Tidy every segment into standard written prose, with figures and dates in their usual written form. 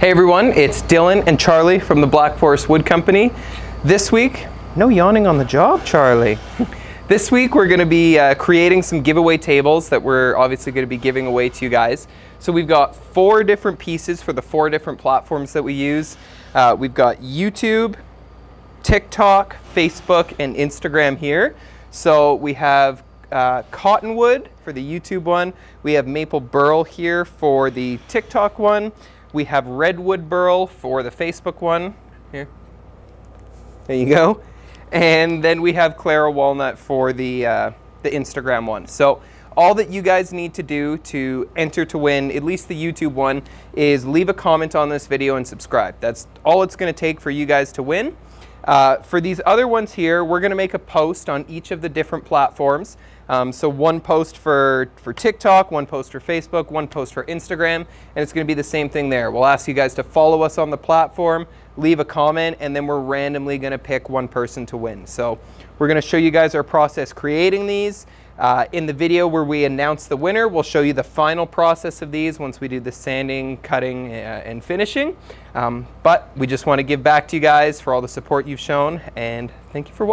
Hey everyone, it's Dylan and Charlie from the Black Forest Wood Company. This week, no yawning on the job, Charlie. This week we're going to be creating some giveaway tables that we're obviously going to be giving away to you guys. So we've got 4 different pieces for the 4 different platforms that we use. We've got YouTube, TikTok, Facebook, and Instagram here. So we have cottonwood for the YouTube one. We have maple burl here for the TikTok one. We have redwood burl for the Facebook one. Here. There you go. And then we have Clara walnut for the Instagram one. So all that you guys need to do to enter to win at least the YouTube one is leave a comment on this video and subscribe. That's all it's going to take for you guys to win. For these other ones here, we're going to make a post on each of the different platforms. So one post for TikTok, one post for Facebook, one post for Instagram, and it's going to be the same thing there. We'll ask you guys to follow us on the platform, leave a comment, and then we're randomly going to pick one person to win. So we're going to show you guys our process creating these. In the video where we announce the winner, we'll show you the final process of these once we do the sanding, cutting, and finishing. But we just want to give back to you guys for all the support you've shown, and thank you for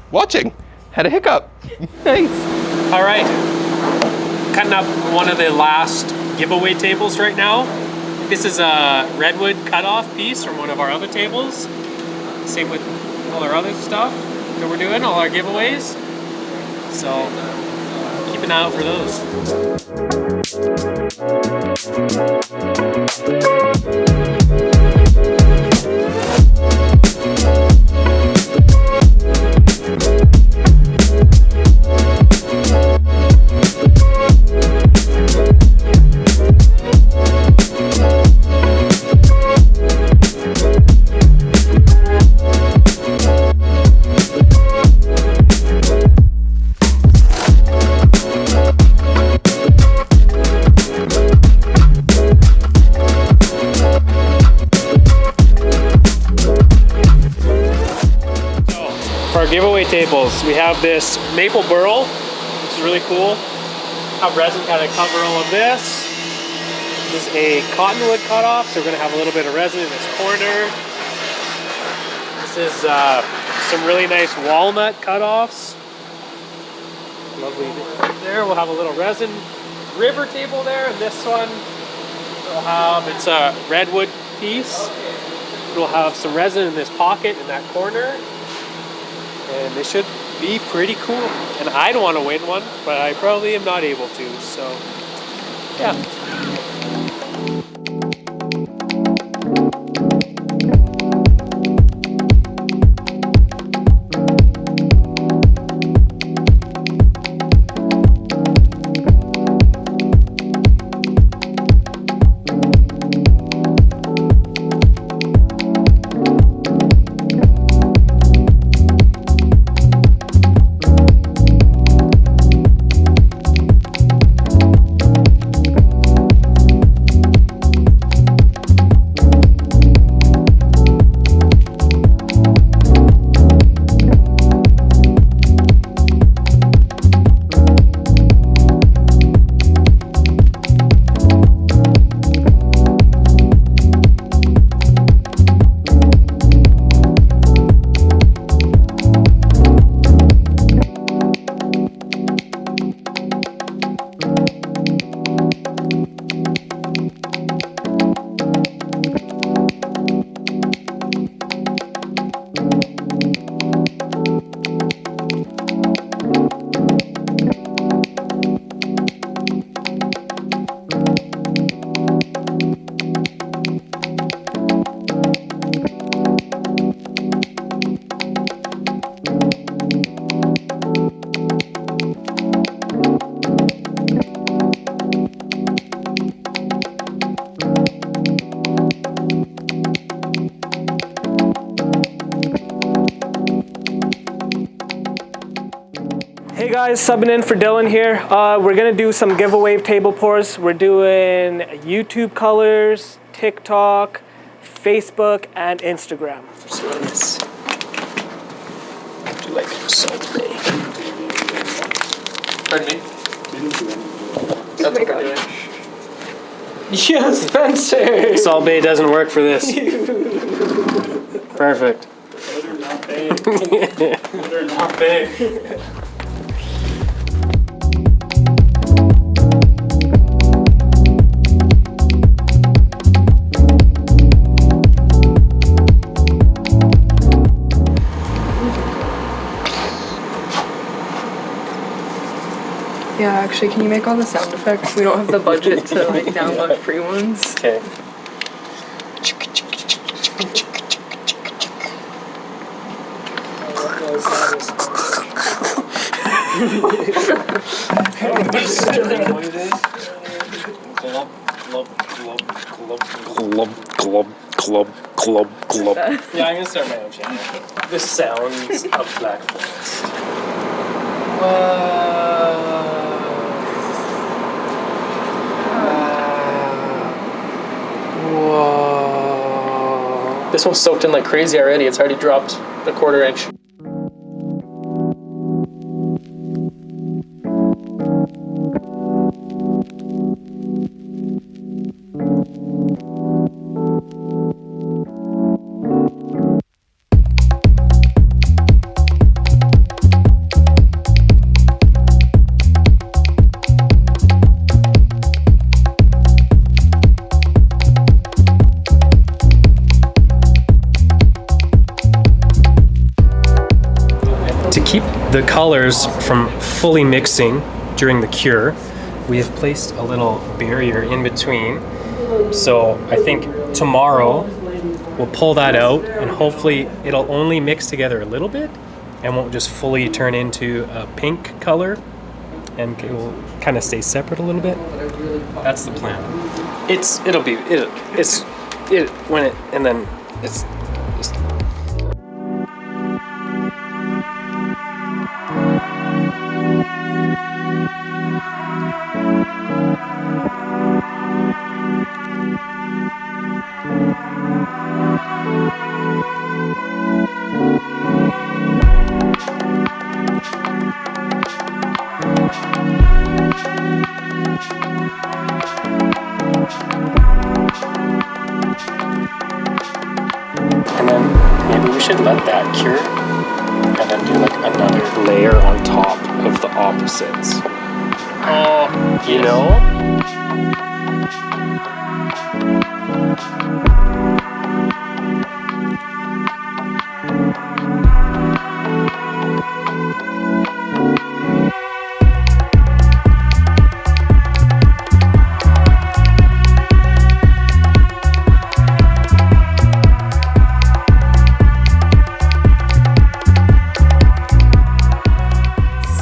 watching. Had a hiccup. Thanks. All right, cutting up one of the last giveaway tables right now. This is a redwood cutoff piece from one of our other tables. Same with all our other stuff that we're doing, all our giveaways. So keep an eye out for giveaway tables. We have this maple burl, which is really cool. Have resin kind of cover all of this. This is a cottonwood cutoff, so we're going to have a little bit of resin in this corner. This is some really nice walnut cutoffs. Lovely there. We'll have a little resin river table there, and this one we'll have, it's a redwood piece. We'll have some resin in this pocket in that corner. And they should be pretty cool. And I don't want to win one, but I probably am not able to, so yeah. Hey guys, subbing in for Dylan here. We're gonna do some giveaway table pours. We're doing YouTube colors, TikTok, Facebook, and Instagram. So this. Do like Salt Bay. Pardon me? Oh my gosh. Yes, Spencer! Salt Bay doesn't work for this. Perfect. Better not big. Better not big. Yeah, actually, can you make all the sound effects? We don't have the budget to like download free ones. Okay. Club. Yeah, I'm gonna start my own channel. The sounds of Black Forest. Whoa. This one's soaked in like crazy already. It's already dropped a 1/4 inch. To keep the colors from fully mixing during the cure, we have placed a little barrier in between. So I think tomorrow we'll pull that out and hopefully it'll only mix together a little bit and won't just fully turn into a pink color, and it will kind of stay separate a little bit. That's the plan. It's and then maybe we should let that cure and then do like another layer on top of the opposites. Oh, you know?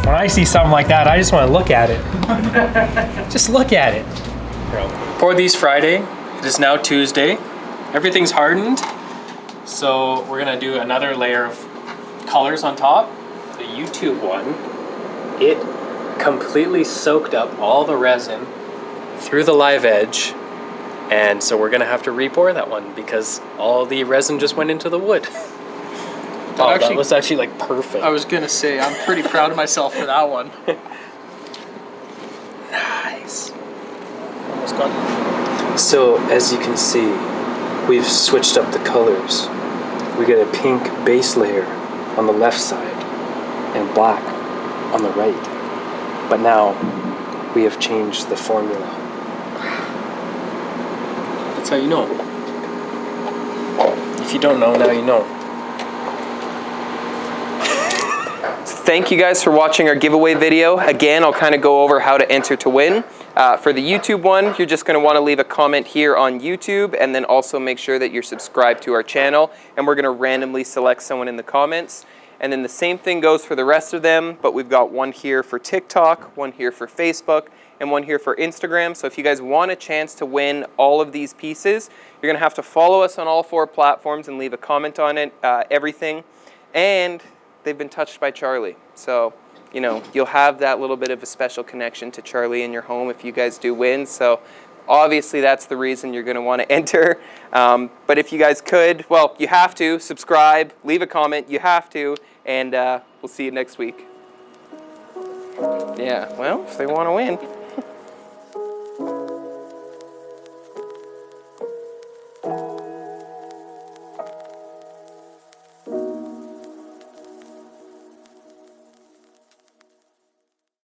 When I see something like that, I just want to look at it. Just look at it. Pour these Friday. It is now Tuesday. Everything's hardened. So we're gonna do another layer of colors on top. The YouTube one, it completely soaked up all the resin through the live edge. And so we're gonna have to re-pour that one because all the resin just went into the wood. That was actually like perfect. I was gonna say, I'm pretty proud of myself for that one. Nice. Almost gone. So as you can see, we've switched up the colors. We get a pink base layer on the left side and black on the right. But now we have changed the formula. That's how you know. If you don't know, now you know. Thank you guys for watching our giveaway video. Again, I'll kind of go over how to enter to win. For the YouTube one, you're just going to want to leave a comment here on YouTube and then also make sure that you're subscribed to our channel, and we're going to randomly select someone in the comments. And then the same thing goes for the rest of them, but we've got one here for TikTok, one here for Facebook, and one here for Instagram. So if you guys want a chance to win all of these pieces, you're going to have to follow us on all 4 platforms and leave a comment on it, everything. And they've been touched by Charlie. So, you know, you'll have that little bit of a special connection to Charlie in your home if you guys do win. So obviously that's the reason you're going to want to enter. But if you guys could, well, you have to subscribe, leave a comment, you have to, and we'll see you next week. Yeah, well, if they want to win.